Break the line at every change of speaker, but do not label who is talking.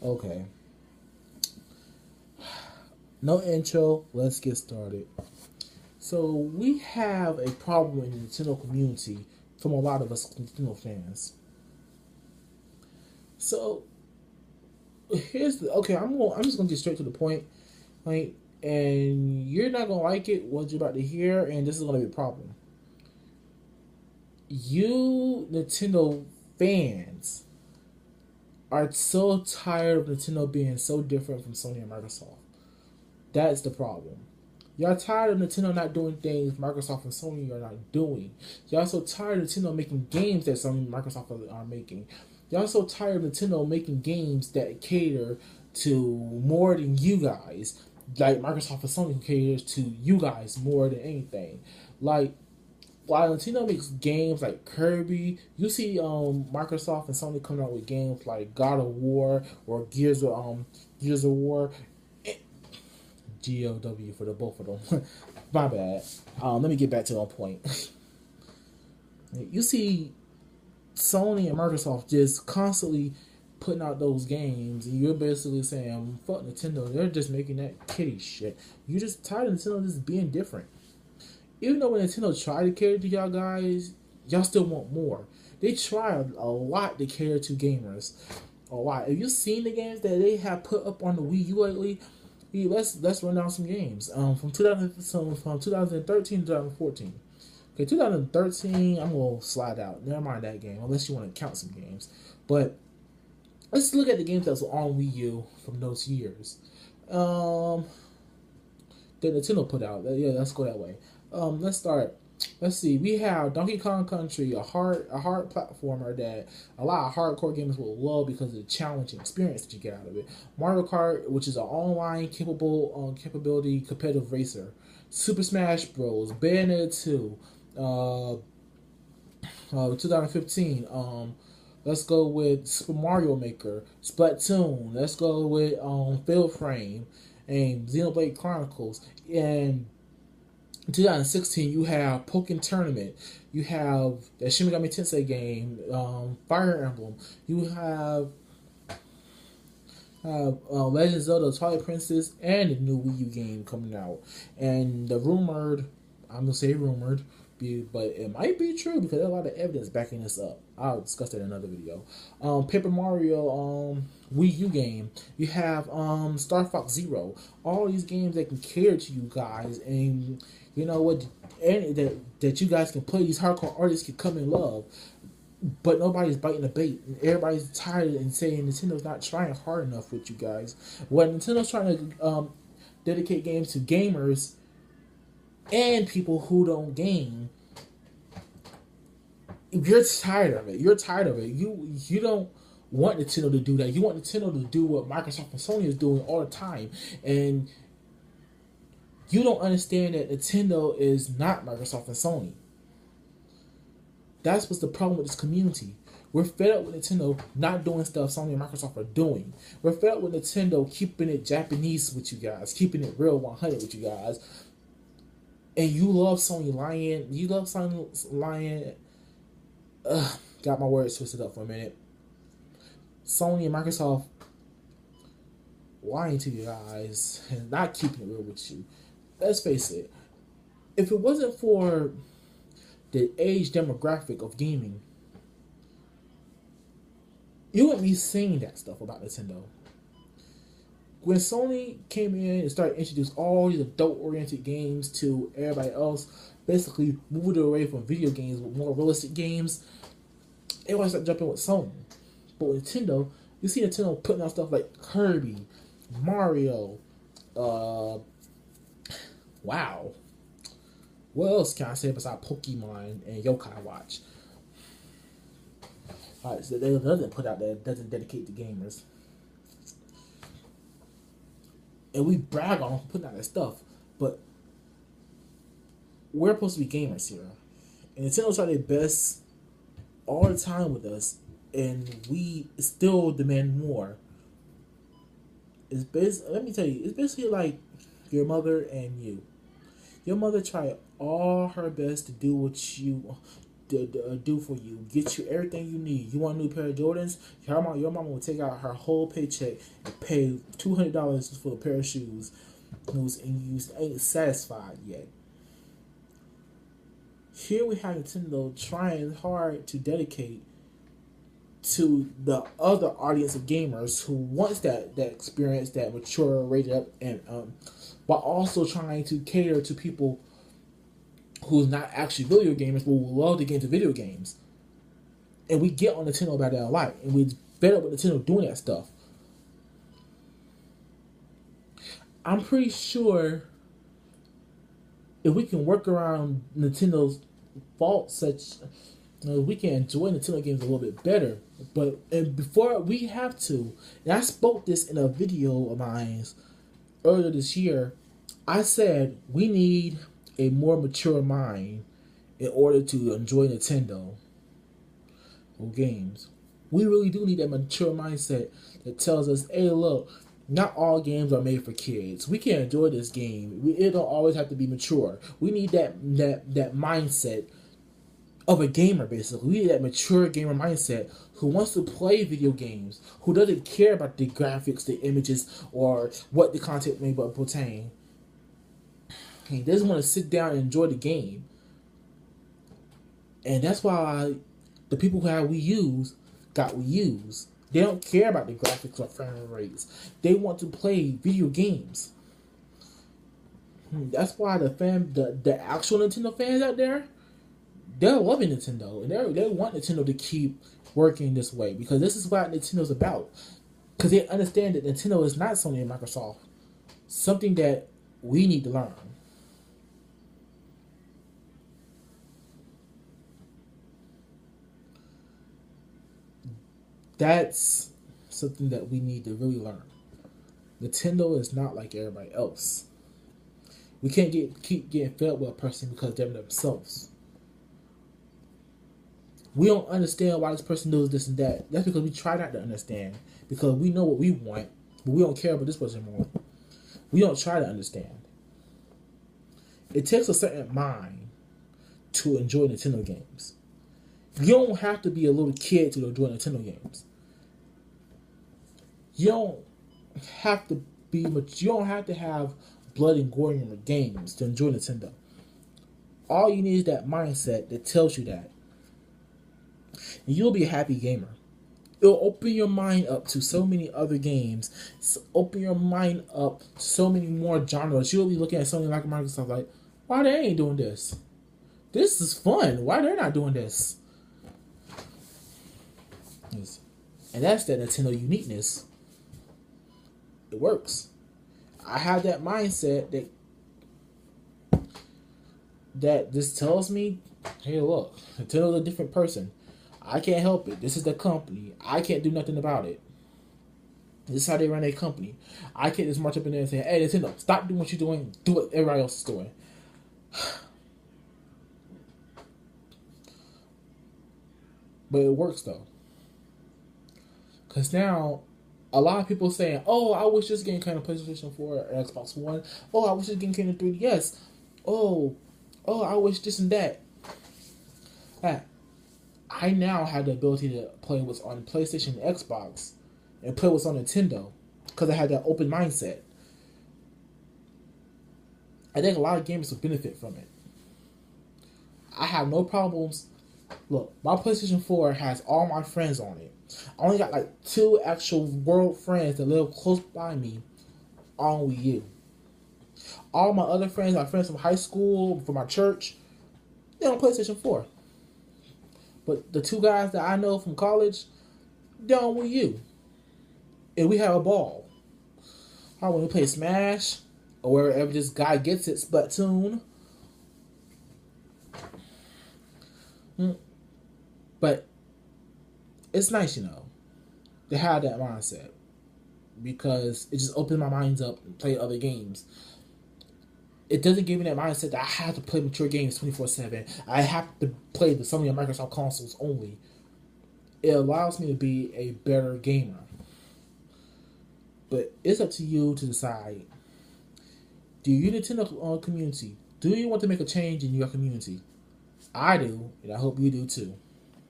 Okay, no intro. Let's get started. So we have a problem in the Nintendo community from a lot of us Nintendo fans. So here's the okay. I'm just gonna get straight to the point, like, and you're not gonna like it what you're about to hear, and this is gonna be a problem. You Nintendo fans are so tired of Nintendo being so different from Sony and Microsoft. That's the problem. Y'all tired of Nintendo not doing things Microsoft and Sony are not doing. Y'all so tired of Nintendo making games that Sony and Microsoft are making. Y'all so tired of Nintendo making games that cater to more than you guys. Like Microsoft and Sony caters to you guys more than anything. Like while Nintendo makes games like Kirby, you see Microsoft and Sony coming out with games like God of War or Gears of War. GOW for the both of them. My bad. Let me get back to that point. You see Sony and Microsoft just constantly putting out those games, and you're basically saying, "Fuck Nintendo, they're just making that kitty shit." You're just tired of Nintendo just being different. Even though when Nintendo tried to cater to y'all guys, y'all still want more. They try a lot to cater to gamers. A lot. Have you seen the games that they have put up on the Wii U lately? Yeah, let's run down some games. From 2013 to 2014. Okay, 2013, I'm gonna slide out. Never mind that game, unless you want to count some games. But let's look at the games that was on Wii U from those years. Um, that Nintendo put out. Yeah, let's go that way. Let's start. Let's see. We have Donkey Kong Country, a hard platformer that a lot of hardcore gamers will love because of the challenging experience that you get out of it. Mario Kart, which is an online capability competitive racer. Super Smash Bros. Bayonetta 2, 2015. Let's go with Super Mario Maker, Splatoon. Let's go with Field Frame and Xenoblade Chronicles. And in 2016, you have Pokken Tournament. You have the Shin Megami Tensei game, Fire Emblem. You have Legend of Zelda Twilight Princess and the new Wii U game coming out. And the rumored, I'm going to say rumored, but it might be true because there's a lot of evidence backing this up. I'll discuss that in another video. Paper Mario Wii U game. You have Star Fox Zero. All these games that can cater to you guys, and you know what, and that you guys can play. These hardcore artists can come and love, but nobody's biting the bait. Everybody's tired and saying Nintendo's not trying hard enough with you guys. When Nintendo's trying to dedicate games to gamers and people who don't game, you're tired of it. You're tired of it. You don't want Nintendo to do that. You want Nintendo to do what Microsoft and Sony is doing all the time, and you don't understand that Nintendo is not Microsoft and Sony. That's what's the problem with this community. We're fed up with Nintendo not doing stuff Sony and Microsoft are doing. We're fed up with Nintendo keeping it Japanese with you guys, keeping it real 100 with you guys. And you love Sony lying. You love Sony lying. Got my words twisted up for a minute. Sony and Microsoft lying to you guys and not keeping it real with you. Let's face it. If it wasn't for the age demographic of gaming, you wouldn't be seeing that stuff about Nintendo. When Sony came in and started introducing all these adult-oriented games to everybody else, basically moved away from video games with more realistic games, everyone started jumping with Sony. But with Nintendo, you see Nintendo putting out stuff like Kirby, Mario, wow. What else can I say besides Pokemon and Yokai Watch? Alright, so they doesn't put out that doesn't dedicate to gamers. And we brag on putting out that stuff, but we're supposed to be gamers here. And Nintendo try their best all the time with us, and we still demand more. Let me tell you, it's basically like your mother and you. Your mother tried all her best to do what you do for you. Get you everything you need. You want a new pair of Jordans? Your mama will take out her whole paycheck and pay $200 for a pair of shoes, and you ain't satisfied yet. Here we have Nintendo trying hard to dedicate to the other audience of gamers who wants that experience, that mature, rated up, and while also trying to cater to people who's not actually video gamers but will love to get into video games. And we get on Nintendo about that a lot, and we fed up with Nintendo doing that stuff. I'm pretty sure if we can work around Nintendo's faults, such we can enjoy Nintendo games a little bit better. But and before we have to, and I spoke this in a video of mine earlier this year, I said we need a more mature mind in order to enjoy Nintendo games. We really do need that mature mindset that tells us, hey, look, not all games are made for kids. We can enjoy this game. It don't always have to be mature. We need that mindset of a gamer, basically. We need that mature gamer mindset who wants to play video games, who doesn't care about the graphics, the images, or what the content may pertain. He doesn't want to sit down and enjoy the game. And that's why the people who have Wii U's got Wii U's. They don't care about the graphics or frame rates. They want to play video games. That's why the actual Nintendo fans out there, they're loving Nintendo, and they want Nintendo to keep working this way, because this is what Nintendo's about. Because they understand that Nintendo is not Sony and Microsoft. Something that we need to learn. That's something that we need to really learn. Nintendo is not like everybody else. We can't keep getting fed up with a person because they're themselves. We don't understand why this person does this and that. That's because we try not to understand. Because we know what we want, but we don't care about this person more. We don't try to understand. It takes a certain mind to enjoy Nintendo games. You don't have to be a little kid to enjoy Nintendo games. You don't have to be much. You don't have to have blood and gore in your games to enjoy Nintendo. All you need is that mindset that tells you that, and you'll be a happy gamer. It'll open your mind up to so many other games. Open your mind up to so many more genres. You'll be looking at something like Microsoft like, why they ain't doing this? This is fun. Why they're not doing this? And that's that Nintendo uniqueness. It works. I have that mindset that this tells me, hey, look, Nintendo's a different person. I can't help it. This is the company. I can't do nothing about it. This is how they run their company. I can't just march up in there and say, hey, Nintendo, stop doing what you're doing. Do what everybody else is doing. But it works, though. Because now, a lot of people saying, oh, I wish this game came to PlayStation 4 or Xbox One. Oh, I wish this game came to 3DS. Oh, I wish this and that. I now have the ability to play what's on PlayStation and Xbox and play what's on Nintendo because I had that open mindset. I think a lot of gamers will benefit from it. I have no problems. Look, my PlayStation 4 has all my friends on it. I only got like 2 actual world friends that live close by me on Wii U. All my other friends, my friends from high school, from my church, they're on PlayStation 4. But the 2 guys that I know from college, they're on Wii U. And we have a ball. When we play Smash, or wherever this guy gets it, Splatoon. But it's nice, to have that mindset, because it just opens my minds up and play other games. It doesn't give me that mindset that I have to play mature games 24/7. I have to play the Sony and Microsoft consoles only. It allows me to be a better gamer. But it's up to you to decide. Do you Nintendo community? Do you want to make a change in your community? I do, and I hope you do too.